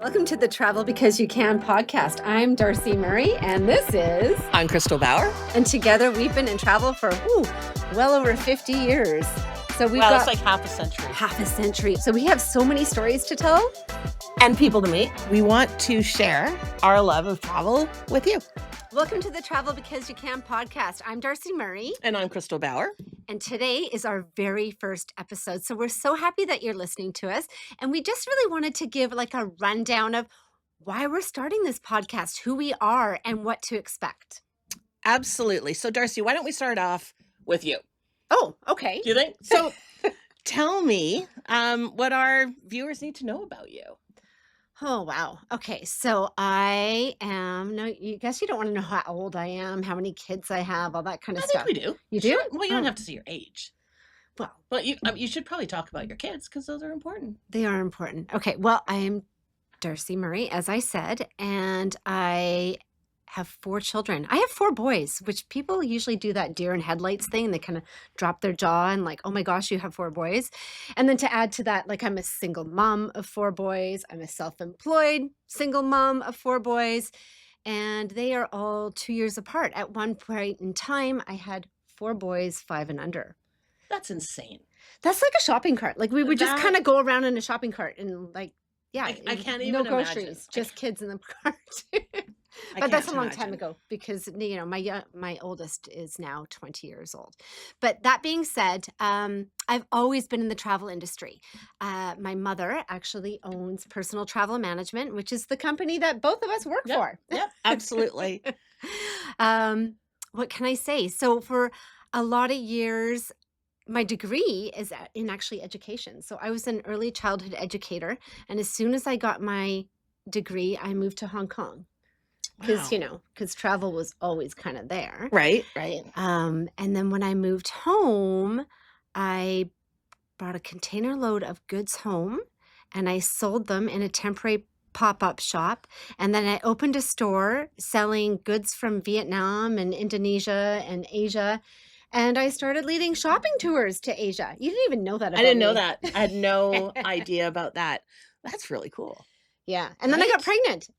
Welcome to the Travel Because You Can podcast. I'm Darci Murray, and this is... I'm Christal Bauer. And together we've been in travel for, well over 50 years. So we've got... it's like half a century. Half a century. So we have so many stories to tell. And people to meet. We want to share our love of travel with you. Welcome to the Travel Because You Can podcast. I'm Darci Murray. And I'm Christal Bauer. And today is our very first episode. So we're so happy that you're listening to us. And we just really wanted to give like a rundown of why we're starting this podcast, who we are, and what to expect. Absolutely. So Darci, why don't we start off with you? Oh, okay. Do you think? So tell me what our viewers need to know about you. Oh, wow. Okay. So I am, you guess you don't want to know how old I am, how many kids I have, all that kind of stuff. I think we do. You do? Sure. Well, you don't have to say your age. Well, but you should probably talk about your kids because those are important. They are important. Okay. Well, I am Darci Murray, as I said, and I have 4 children. I have 4 boys, which people usually do that deer in headlights thing. They kind of drop their jaw and like, oh my gosh, you have 4 boys. And then to add to that, like I'm a single mom of 4 boys. I'm a self-employed single mom of 4 boys. And they are all 2 years apart. At one point in time, I had 4 boys, 5 and under. That's insane. That's like a shopping cart. Like we would just kind of go around in a shopping cart and like, yeah. I can't even no imagine. groceries, just kids in the cart. But that's a long time ago because, my oldest is now 20 years old. But that being said, I've always been in the travel industry. My mother actually owns Personal Travel Management, which is the company that both of us work for. Yep, absolutely. What can I say? So for a lot of years, my degree is in actually education. So I was an early childhood educator. And as soon as I got my degree, I moved to Hong Kong. Because, because travel was always kind of there. Right. And then when I moved home, I brought a container load of goods home and I sold them in a temporary pop-up shop. And then I opened a store selling goods from Vietnam and Indonesia and Asia. And I started leading shopping tours to Asia. You didn't even know that about me. I didn't know that. I had no idea about that. That's really cool. Yeah. And then I got pregnant.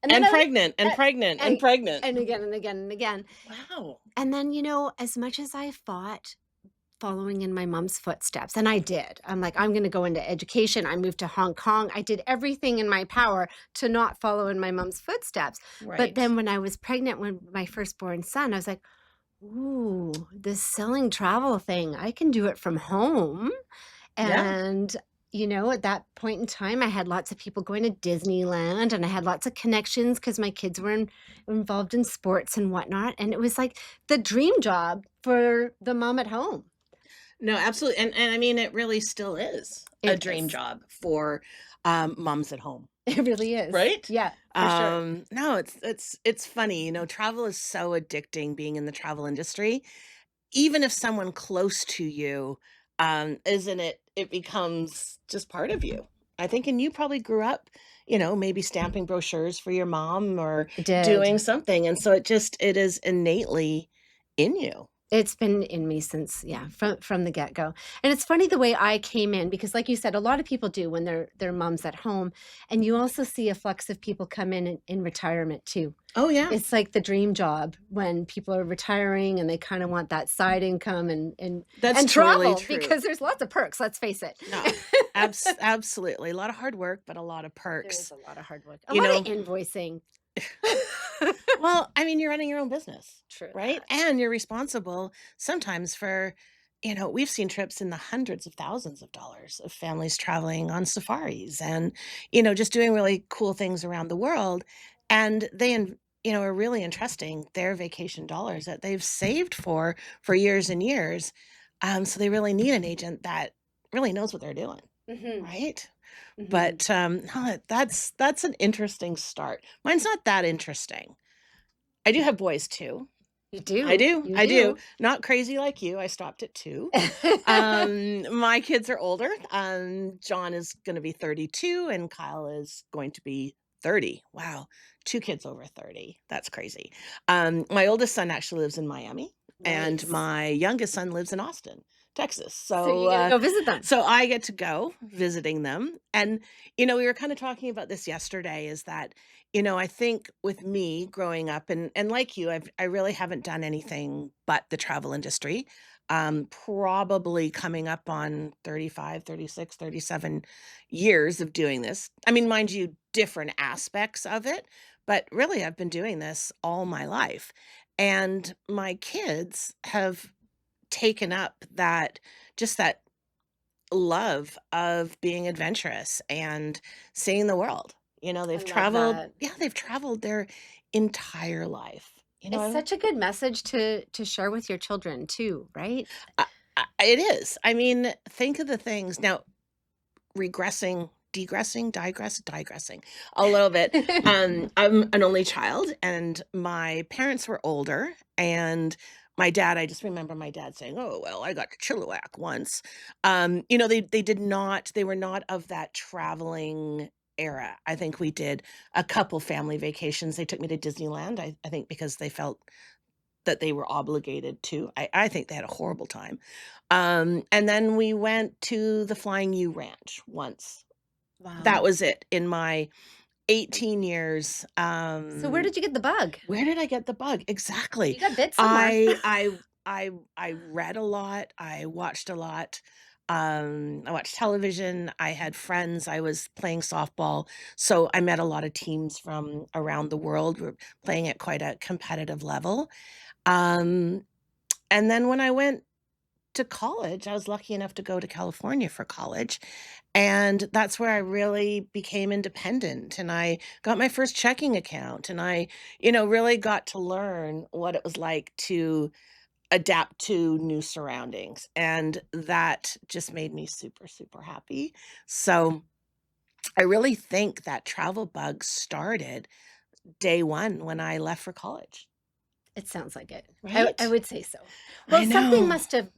And pregnant. And again and again and again. Wow. And then, as much as I fought following in my mom's footsteps, and I did, I'm like, I'm going to go into education. I moved to Hong Kong. I did everything in my power to not follow in my mom's footsteps. Right. But then when I was pregnant with my firstborn son, I was like, ooh, this selling travel thing, I can do it from home. And at that point in time, I had lots of people going to Disneyland and I had lots of connections because my kids were involved in sports and whatnot. And it was like the dream job for the mom at home. No, absolutely. And I mean, it really still is a dream job for moms at home. It really is. Right? Yeah, for sure. No, it's funny. Travel is so addicting being in the travel industry. Even if someone close to you isn't it? It becomes just part of you. I think, and you probably grew up, maybe stamping brochures for your mom or doing something. And so it is innately in you. It's been in me since, from the get-go. And it's funny the way I came in because like you said, a lot of people do when they're moms at home. And you also see a flux of people come in retirement too. Oh, yeah. It's like the dream job when people are retiring and they kind of want that side income and That's and travel totally true. because there's lots of perks, let's face it. No, absolutely. A lot of hard work, but a lot of perks. There's a lot of hard work. A lot of invoicing. Well, I mean, you're running your own business. True. Right? And you're responsible sometimes for, we've seen trips in the hundreds of thousands of dollars of families traveling on safaris and, just doing really cool things around the world. And they, are really entrusting their vacation dollars that they've saved for years and years. So they really need an agent that really knows what they're doing. Mm-hmm. Right? Mm-hmm. But no, that's an interesting start. Mine's not that interesting. I do have boys too. You do? I do. You I do. Not crazy like you. I stopped at 2. My kids are older. John is going to be 32 and Kyle is going to be 30. Wow. 2 kids over 30. That's crazy. My oldest son actually lives in Miami and my youngest son lives in Austin, Texas. So you get to go visit them. So I get to go visiting them. And, we were kind of talking about this yesterday is that, I think with me growing up and like you, I really haven't done anything but the travel industry. Probably coming up on 35, 36, 37 years of doing this. I mean, mind you, different aspects of it, but really I've been doing this all my life. And my kids have taken up that love of being adventurous and seeing the world. I They've love traveled that. yeah, they've traveled their entire life. It's such a good message to share with your children too, right? It is. I mean, think of the things now regressing, degressing, digressing a little bit. I'm an only child, and my parents were older, and my dad, I just remember my dad saying, "Oh, well, I got to Chilliwack once." They were not of that traveling era. I think we did a couple family vacations. They took me to Disneyland, I think because they felt that they were obligated to. I think they had a horrible time. And then we went to the Flying U Ranch once. That Wow. was it in my 18 years. So where did you get the bug? Where did I get the bug? Exactly. You got bit somewhere. I read a lot. I watched a lot. I watched television. I had friends. I was playing softball, so I met a lot of teams from around the world. We're playing at quite a competitive level. Um, and then when I went to college, I was lucky enough to go to California for college, and that's where I really became independent, and I got my first checking account, and I, really got to learn what it was like to adapt to new surroundings, and that just made me super, super happy. So, I really think that travel bug started day 1 when I left for college, It sounds like it. I right? would say so. Well, I something know. must have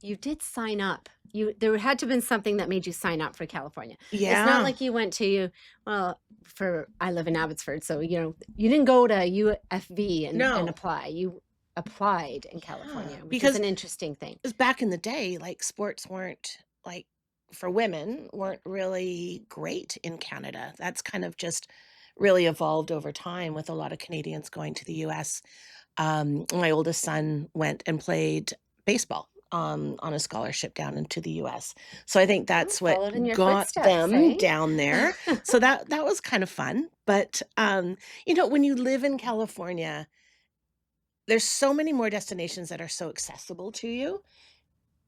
you did sign up. There had to have been something that made you sign up for California. It's not Yeah. like you went to well, for I live in Abbotsford, so you didn't go to UFV and No. apply. You applied in Yeah, California, which is because an interesting thing. back in the day, like, sports weren't like, for women, weren't really great in Canada. That's kind of just really evolved over time with a lot of Canadians going to the US. My oldest son went and played baseball, on a scholarship down into the US. So I think Oh, that's what followed in your got footsteps, them eh? down there. So that was kind of fun, but, when you live in California, there's so many more destinations that are so accessible to you,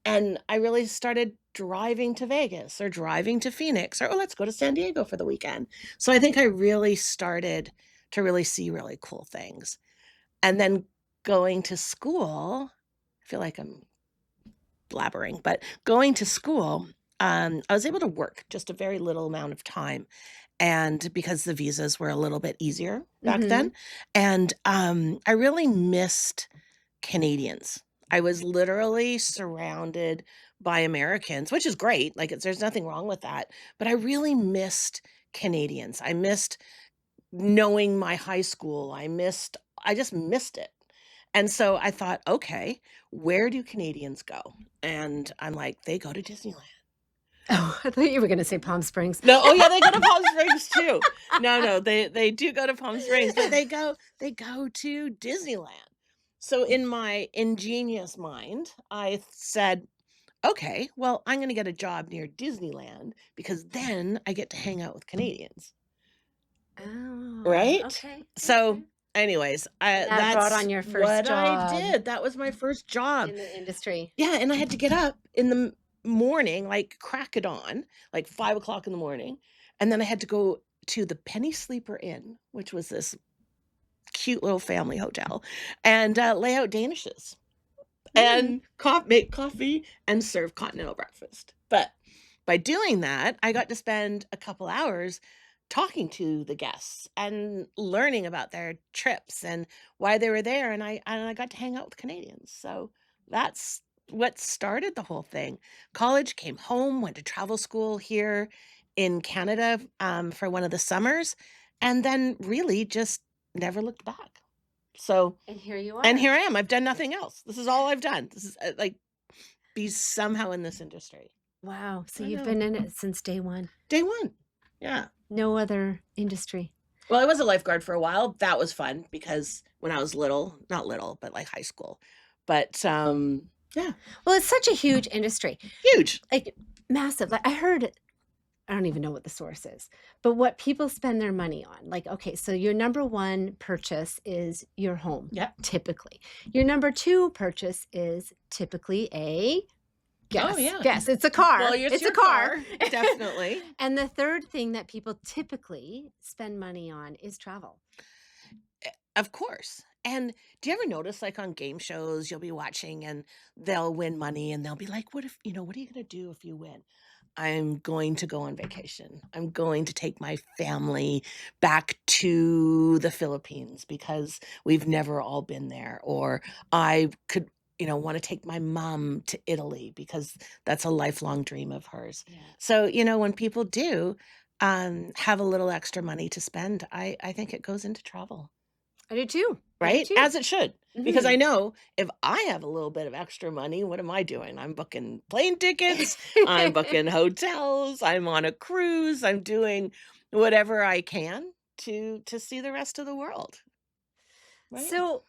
and I really started driving to Vegas or driving to Phoenix or, "Oh, let's go to San Diego for the weekend." So I think I really started to really see really cool things. And then going to school, I feel like I'm blabbering, but going to school, I was able to work just a very little amount of time, and because the visas were a little bit easier back then, Mhm. and, I really missed Canadians. I was literally surrounded by Americans, which is great, like, there's nothing wrong with that, but I really missed Canadians. I missed knowing my high school. I just missed it. And so I thought, "Okay, where do Canadians go?" And I'm like, "They go to Disneyland." Oh, I thought you were gonna say Palm Springs. No, oh yeah, they go to Palm Springs too. No, they do go to Palm Springs, but they go to Disneyland. So in my ingenious mind, I said, "Okay, well, I'm gonna get a job near Disneyland because then I get to hang out with Canadians." Oh, Right? okay, So, okay. anyways, And that brought that's on your first what I job did. That was my first job. in the industry. Yeah, and I had to get up in the morning, like crack of dawn, like 5 o'clock in the morning, and then I had to go to the Penny Sleeper Inn, which was this cute little family hotel, and, lay out danishes Hmm. and make coffee and serve continental breakfast. But by doing that, I got to spend a couple hours talking to the guests and learning about their trips and why they were there, and I got to hang out with Canadians. So that's what started the whole thing. College, came home, went to travel school here in Canada, for one of the summers, and then really just never looked back. So And here you and are. here I am, I've done nothing else. This is all I've done. This is, like be somehow in this industry. Wow. So I you've know. been in it since day one. Day one. Yeah. No other industry. Well, I was a lifeguard for a while. That was fun because when I was little, not little, but like high school. But yeah, Well, it's such a huge industry, huge. like massive. Like I heard, I don't even know what the source is, but what people spend their money on. Like, okay, so your number one purchase is your home, Yep. typically. Your number two purchase is typically a Oh guess. yeah. Guess. It's a Well, car. it's It's a your car. car, definitely. And the third thing that people typically spend money on is travel. Of course. And do you ever notice, like, on game shows, you'll be watching and they'll win money and they'll be like, "What if what are you gonna do if you win?" "I'm going to go on vacation. I'm going to take my family back to the Philippines because we've never all been there," or, "I could, wanna take my mom to Italy because that's a lifelong dream of hers." Yeah. So, when people do, have a little extra money to spend, I think it goes into travel. I do too. I do Right? too. As it should, because Mhm. I know if I have a little bit of extra money, what am I doing? I'm booking plane tickets, I'm booking hotels, I'm on a cruise, I'm doing whatever I can to see the rest of the world, right? So,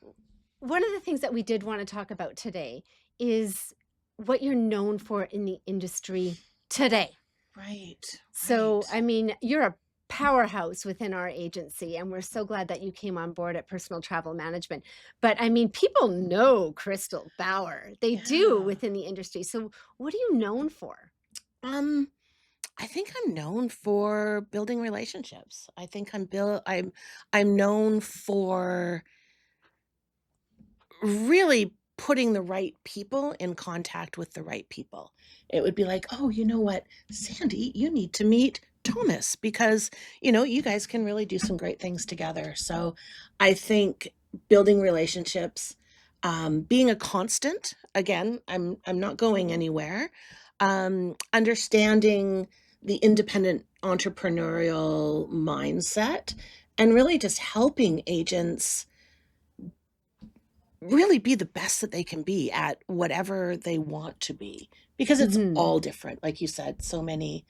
one of the things that we did want to talk about today is what you're known for in the industry today. Right, So, right. I mean, you're a powerhouse within our agency, and we're so glad that you came on board at Personal Travel Management. But I mean, people know Crystal Bauer. They do Yeah. within the industry. So, what are you known for? Um, I think I'm known for building relationships. I think I'm known for really putting the right people in contact with the right people. It would be like, "Oh, you know what? Sandy, you need to meet Thomas because, you guys can really do some great things together." So, I think building relationships, being a constant, again, I'm not going anywhere. Understanding the independent entrepreneurial mindset and really just helping agents really be the best that they can be at whatever they want to be because it's Mhm. all different, like you said, so many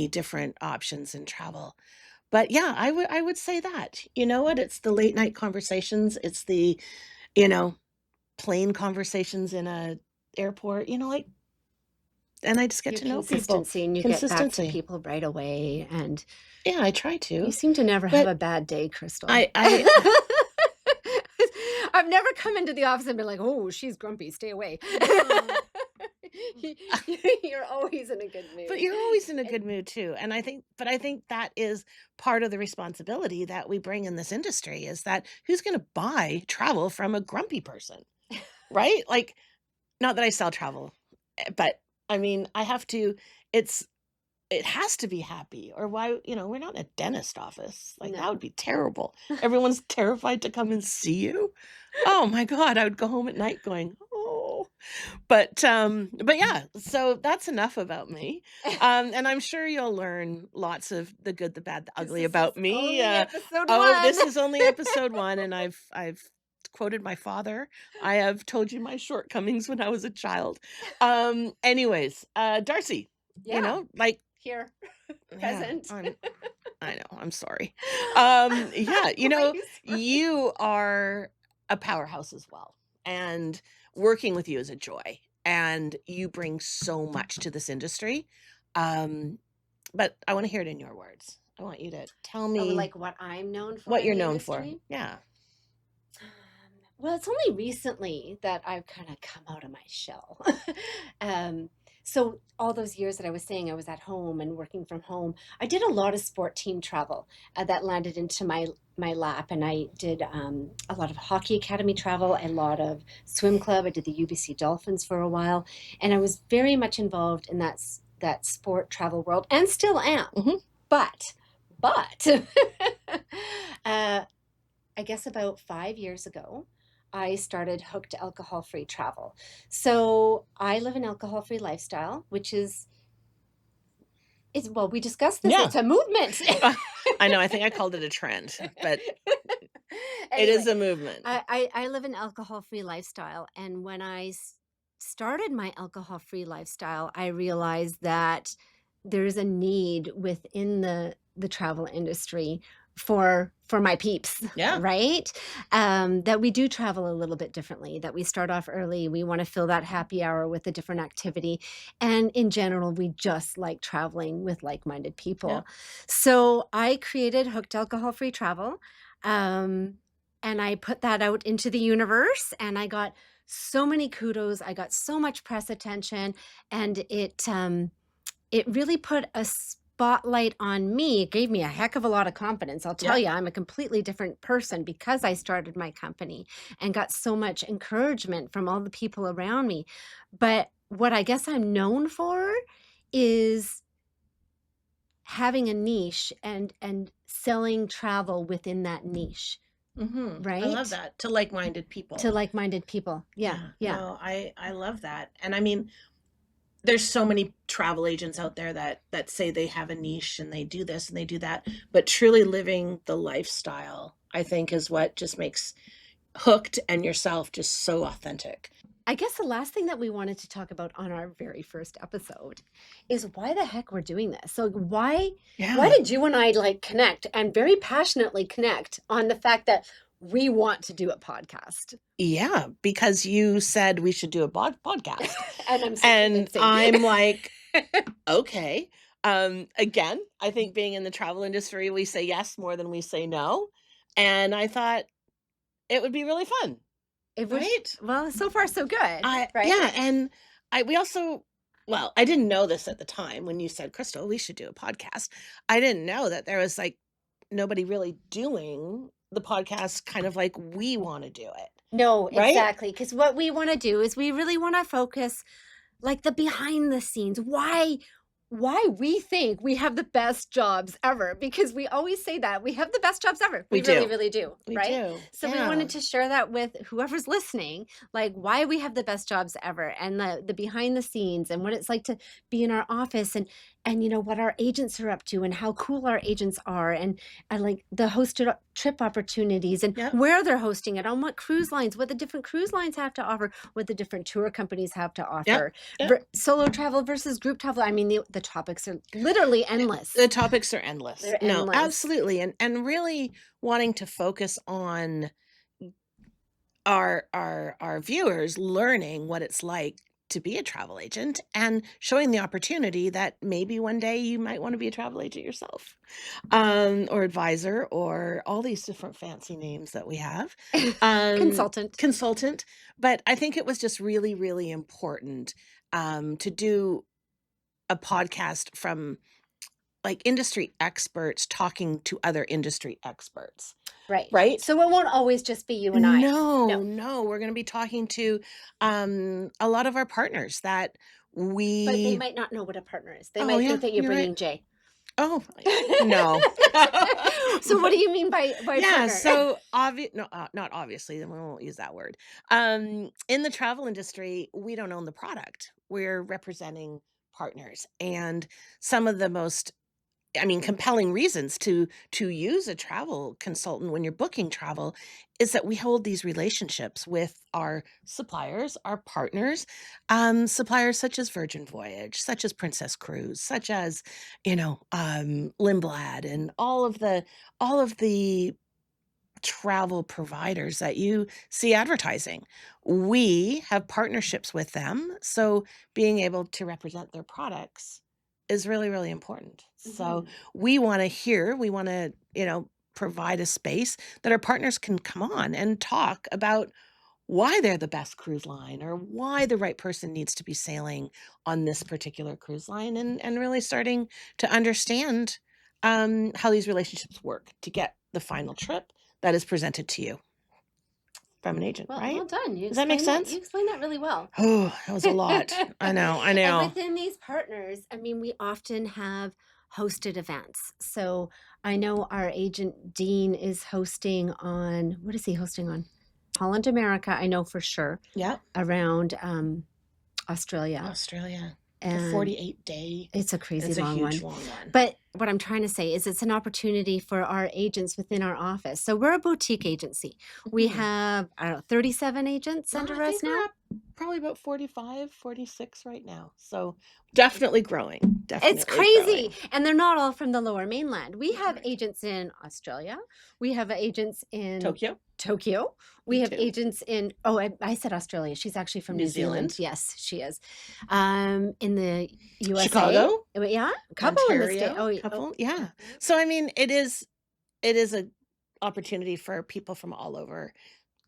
different options in travel. But yeah, I would say that. You know what? It's the late night conversations, it's the, you know, plane conversations in a airport, like, and I just get Your to know people. consistency, and you get back to Consistency. people right away, and Yeah, I try you to. seem to never have But a bad day, Crystal. I I've never come into the office and been like, "Oh, she's grumpy, stay away." well, You you're always in a good but mood. you're always in a And good mood too, and I think that is part of the responsibility that we bring in this industry is that who's gonna buy travel from a grumpy person, right? Like, not that I sell travel, but, I mean, I have to it's it has to be happy or why we're not in a dentist office, like, that would no. be terrible. Everyone's terrified to come and see you. Oh my god, I would go home at night going, "Oh." But yeah, so that's enough about me, and I'm sure you'll learn lots of the good, the bad, the Because ugly this about is me, only episode oh, 1. this is only episode 1, and I've quoted my father. I have told you my shortcomings when I was a child. Anyways, Darcy, Yeah, like here, yeah, present. I know, I'm sorry. Yeah, Why are you sorry? you are a powerhouse as well, and working with you is a joy, and you bring so much to this industry. Um, but I wanna hear it in your words. I want you to tell Oh, me like, what I'm known for what in you're the known for. industry? Yeah. Well, it's only recently that I've kinda come out of my shell. Um, so all those years that I was saying I was at home and working from home, I did a lot of sport team travel, that landed into my lap, and I did, a lot of hockey academy travel, a lot of swim club. I did the UBC Dolphins for a while, and I was very much involved in that sport travel world and still am. Mhm. But, uh I guess about 5 years ago, I started Hooked Alcohol-Free Travel. So, I live an alcohol-free lifestyle, which is it's well, we discussed this, Yeah. it's a movement. Uh, I know, I think I called it a trend, but it is Anyway, a movement. I live an alcohol-free lifestyle, and when started my alcohol-free lifestyle, I realized that there's a need within the travel industry for my peeps, Yeah. right? That we do travel a little bit differently, that we start off early, we wanna fill that happy hour with a different activity, and in general, we just like traveling with like-minded Yeah. people. So, I created Hooked Alcohol-Free Travel, um, and I put that out into the universe, and I got so many kudos, I got so much press attention, and it really put a spotlight on me. It gave me a heck of a lot of confidence. I'll tell Yeah. you, I'm a completely different person because I started my company and got so much encouragement from all the people around me. But what I guess I'm known for is having a niche and selling travel within that niche, I love right? that. To like-minded To people. like-minded people. Yeah, Yeah. yeah. No, I love that. And I mean, there's so many travel agents out there that say they have a niche and they do this and they do that, but truly living the lifestyle, I think, is what just makes Hooked and yourself just so authentic. I guess the last thing that we wanted to talk about on our very first episode is why the heck we're doing this. So why Yeah. did you and I like connect and very passionately connect on the fact that we want to do a podcast? Yeah, because you said we should do a podcast. And I'm so And convincing. I'm like, okay. Again, I think being in the travel industry, we say yes more than we say no. And I thought it would be really fun, It would right? well, so far so good, I right? yeah, and I we also well, I didn't know this at the time when you said, "Crystal, we should do a podcast." I didn't know that there was like nobody really doing the podcast kind of like we want to do it, No, right? exactly. Because what we want to do is we really want to focus like the behind the scenes, why we think we have the best jobs ever, because we always say that we have the best jobs ever. We We really, do. really do, We right? do. So we Yeah. wanted to share that with whoever's listening, like why we have the best jobs ever and the behind the scenes and what it's like to be in our office and you know what our agents are up to and how cool our agents are and like the trip opportunities and Yep. where they're hosting it on what cruise lines, what the different cruise lines have to offer, what the different tour companies have to Yep. offer, Yep. solo travel versus group travel. I mean, the topics are literally The endless. topics are endless. They're No, endless. absolutely. And really wanting to focus on our viewers learning what it's like to be a travel agent and showing the opportunity that maybe one day you might want to be a travel agent yourself, or advisor, or all these different fancy names that we have, um, Consultant. consultant. But I think it was just really, really important to do a podcast from like industry experts talking to other industry experts, Right. right? So it won't always just be you and I. No, No. no, we're gonna be talking to, a lot of our partners that But they we might not know what a partner is. They Oh, might yeah, think that you're you're right. bringing Jay. Oh, no. So what do you mean by Yeah, partner? so no, not obviously, then we won't use that word. In the travel industry, we don't own the product. We're representing partners, and some of the most compelling reasons to use a travel consultant when you're booking travel is that we hold these relationships with our suppliers, our partners, suppliers such as Virgin Voyage, such as Princess Cruise, such as, Lindblad, and all of the travel providers that you see advertising. We have partnerships with them, so being able to represent their products is really, really important. So Mhm. we want to, provide a space that our partners can come on and talk about why they're the best cruise line or why the right person needs to be sailing on this particular cruise line, and really starting to understand how these relationships work to get the final trip that is presented to you from an agent, Well right? done. Does that make You sense? explained that really well. Oh, that was a lot. I know, I And know. within these partners, I mean, we often have hosted events. So I know our agent Dean is hosting on, what is he hosting on? Holland America, I know for sure, Yep. around Australia. Australia. The And 48-day. it's a crazy It's a long huge one. long one. But what I'm trying to say is it's an opportunity for our agents within our office. So we're a boutique agency. We Mhm. have, I don't know, 37 agents Well, I under us think we're now. up. probably about 45, 46 right now. So definitely growing, It's definitely crazy, growing. and they're not all from the Lower Mainland. We have Correct. agents in Australia. We have agents in Tokyo, Tokyo. me We have too. agents in oh, I said Australia. She's actually from New New Zealand. Zealand, Yes, she is. In the USA. Chicago, Yeah, a couple in the state. Ontario, Oh, oh, couple. Yeah. mhm. So I mean, it is a opportunity for people from all over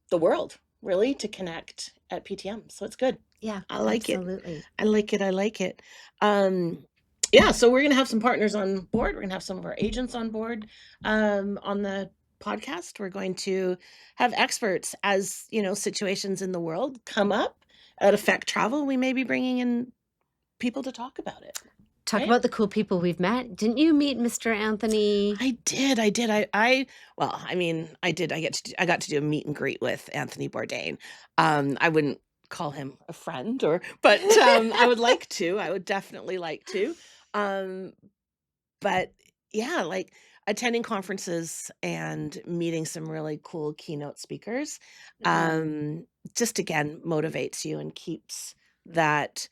the world, really, to connect at PTM. So it's good. Yeah, I like it. absolutely. I like it. I like it. Um, yeah, so we're gonna have some partners on board. We're gonna have some of our agents on board on the podcast. We're going to have experts as situations in the world come up that affect travel. We may be bringing in people to talk about it. Talk Right? about the cool people we've met. Didn't you meet Mr. Anthony? I did. Well, I mean, I did. I got to do a meet and greet with Anthony Bourdain. I wouldn't call him a friend but I would like to. I would definitely like to. Um, but yeah, like attending conferences and meeting some really cool keynote speakers, Mhm. just again motivates you and keeps that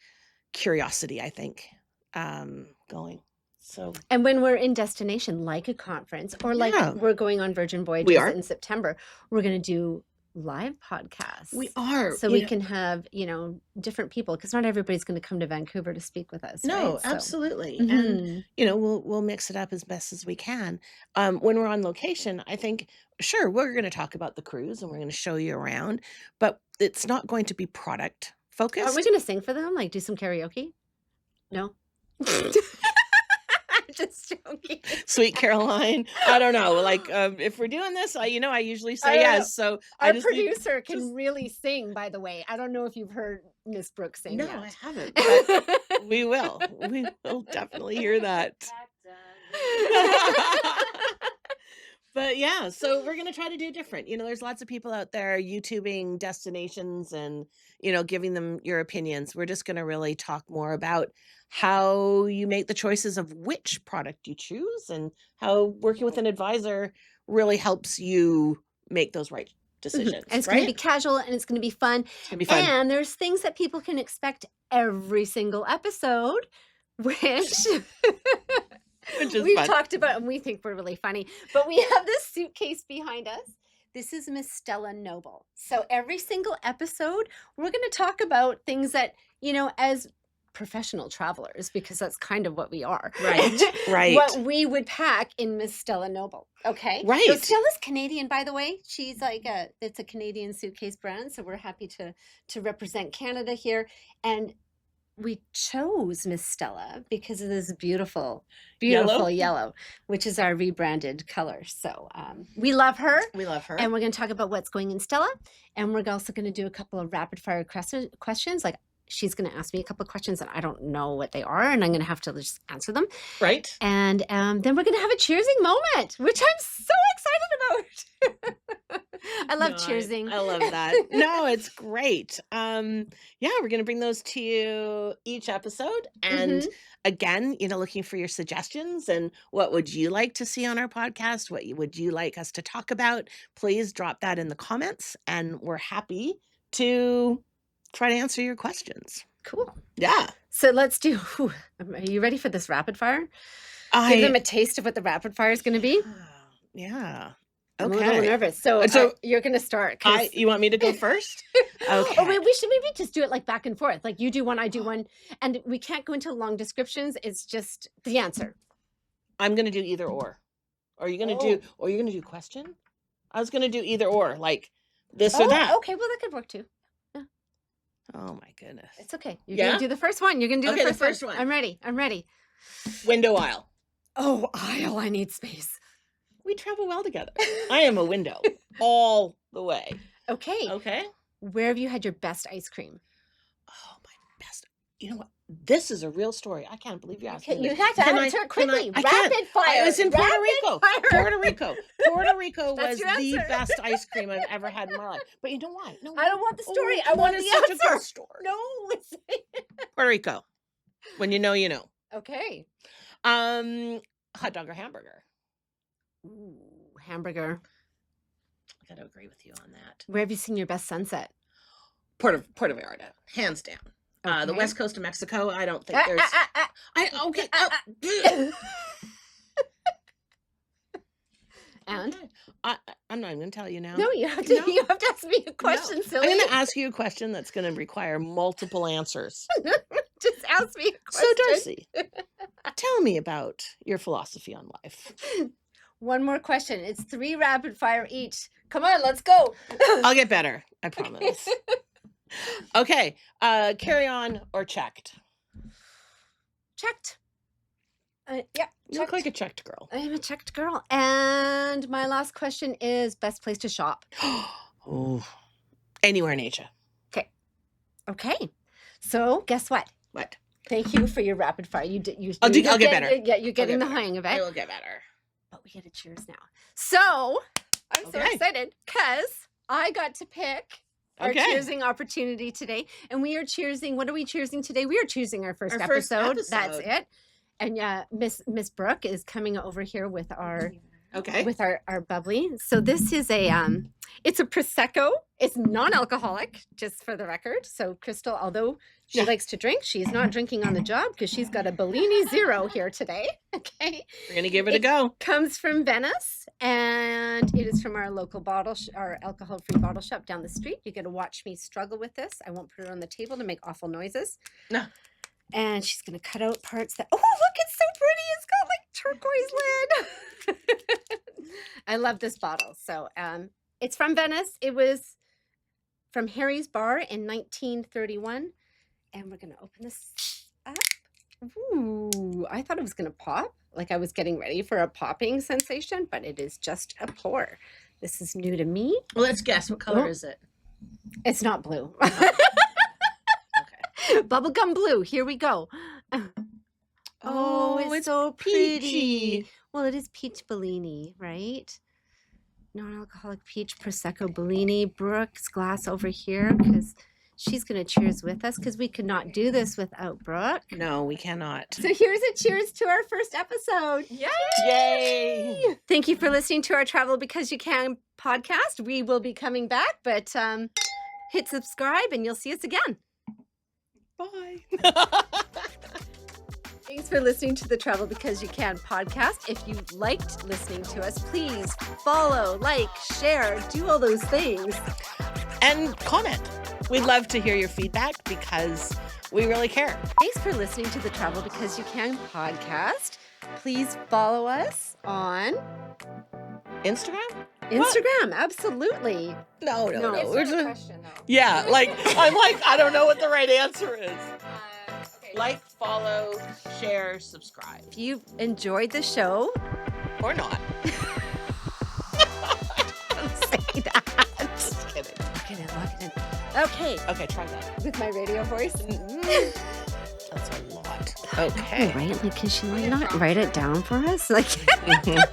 curiosity, I think, going. So And when we're in destination, like a conference, or like yeah, we're going on Virgin we Voyages are. in September, we're going to do live We podcasts. are, So we can have, different people because not everybody's going to come to Vancouver to speak with us, right? no, So, absolutely. And mhm. we'll mix it up as best as we can. When we're on location, I think sure, we're going to talk about the cruise and we're going to show you around, but it's not going to be product Are we focused. going to sing for them? Like do some karaoke? No. I'm just joking. Sweet Caroline. I don't know. Like if we're doing this, I usually I say don't know. yes. So I Our just need producer just can really sing, by the way. I don't know if you've heard Miss Brooks sing no, I yet. haven't, but we will. We will definitely hear that. But yeah, so we're gonna try to do different. There's lots of people out there YouTubing destinations and, giving them your opinions. We're just gonna really talk more about how you make the choices of which product you choose and how working with an advisor really helps you make those right Mhm, and decisions, it's gonna right? be casual, and it's gonna be fun, It's gonna be fun. and there's things that people can expect every single episode, which Which is we've fun. talked about and we think we're really funny, but we have this suitcase behind us. This is Miss Stella Nobl. So every single episode, we're gonna talk about things that, as professional travelers, because that's kind of what we are, Right, right, what we would pack in Miss Stella Nobl. Okay. So right. Stella's Canadian, by the way. She's like it's a Canadian suitcase brand. So we're happy to represent Canada here. And we chose Miss Stella because of this beautiful, beautiful Yellow? yellow, which is our rebranded color. So we love her. We love her. And we're going to talk about what's going in Stella. And we're also going to do a couple of rapid fire questions. Like she's going to ask me a couple of questions that I don't know what they are. And I'm going to have to just answer them. Right? And then we're going to have a cheersing moment, which I'm so excited about. I love No, cheersing. I love that. No, it's great. Yeah, we're gonna bring those to you each episode. And Hmm. again, looking for your suggestions and what would you like to see on our podcast? Would you like us to talk about? Please drop that in the comments, and we're happy to try to answer your questions. Cool. Yeah. So let's do. Whew, are you ready for this rapid fire? Give I them a taste of what the rapid fire is going to be. yeah. I'm a little Okay. nervous. So So you're going to start I because. you want me to go first? Or Okay. we should maybe just do it like back and forth. Like you do one, I do one, and we can't go into long descriptions. It's just the answer. I'm gonna do either or. Oh. Are you gonna do question? I was gonna do either or, like this or Oh, that. okay. Well, that could work too. Yeah, Oh my goodness. it's okay. You're gonna Yeah? do the first one. You're gonna do Okay, the the first first one. one. I'm ready. I'm ready. Window aisle. Oh, aisle. I need space. We travel well together. I am a window all the way. Okay. Okay? Where have you had your best ice cream? Oh, my best. You know what? This is a real story. I can't believe you asked me You this. have to Can answer I? it Can I? quickly. I can't. Rapid fire. It was in Puerto Rapid Rico. fire. Puerto Rico. Puerto Rico That's was your the answer. best ice cream I've ever had in my life. But you know why? No, I don't want the story. oh, I come on, want the it's such a good answer. story. No. Puerto Rico. When you know, you know. Okay. Um, Hot dog or hamburger? Ooh, hamburger. I gotta agree with you on that. Where have you seen your best sunset? Puerto Vallarta, hands down. The Okay. west coast of Mexico, I don't think there's. Okay. And Okay. I'm not even going to tell you now. no, you have to. No. You have to ask me a No. question, I'm silly. going to ask you a question that's going to require multiple answers. Just ask me a So, question. Darci, tell me about your philosophy on life. One more question. It's 3 rapid fire each. Come on, let's go. I'll get better. I promise. Okay. Carry on or checked? Checked. Yeah. You look like a checked girl. I am a checked girl. And my last question is best place to shop. Oh, anywhere in Asia. Okay. So guess what? What? Thank you for your rapid fire. You did. I'll get better. Yeah, you're getting get the better. hang of I it. will get better. But we get to cheers now. So I'm so Okay. excited because I got to pick our Okay. cheersing opportunity today. And we are cheersing. What are we cheersing today? We are choosing our first Our first episode. That's episode. it. And yeah, Miss Brooke is coming over here with our Okay. our bubbly. So this is a it's a prosecco. It's non-alcoholic, just for the record. So Christal, although she Yeah. likes to drink, she's not drinking on the job because she's got a Bellini Zero here today. Okay. We're going to give it a go. Comes from Venice, and it is from our local our alcohol-free bottle shop down the street. You get to watch me struggle with this. I won't put it on the table to make awful noises. No. And she's going to cut out parts that, oh, look, it's so pretty. It's got like turquoise lid. I love this bottle. So it's from Venice. It was from Harry's Bar in 1931. And we're going to open this up. Ooh, I thought it was going to pop. Like I was getting ready for a popping sensation, but it is just a pour. This is new to me. Well, let's guess. What color Oh. is it? It's not blue. Okay. Bubblegum blue. Here we go. Oh, it's so pretty. peachy. Well, it is peach Bellini, right? Non-alcoholic peach prosecco Bellini. Brooke's glass over here because she's going to cheers with us because we could not do this without Brooke. No, we cannot. So here's a cheers to our first episode. Yay! Thank you for listening to our Travel Because You Can podcast. We will be coming back, but hit subscribe and you'll see us again. Bye. Thanks for listening to the Travel Because You Can podcast. If you liked listening to us, please follow, like, share, do all those things. And comment. We'd love to hear your feedback because we really care. Thanks for listening to the Travel Because You Can podcast. Please follow us on Instagram? Instagram. Absolutely. No. No. We're just- yeah, I don't know what the right answer is. Like, follow, share, subscribe. If you enjoyed the show, Or not. don't say that. Just kidding. Lock it in. Okay. Okay, try that. With my radio voice. That's a lot. Okay. Right? Like, can she not write it down for us? Like. Mhm.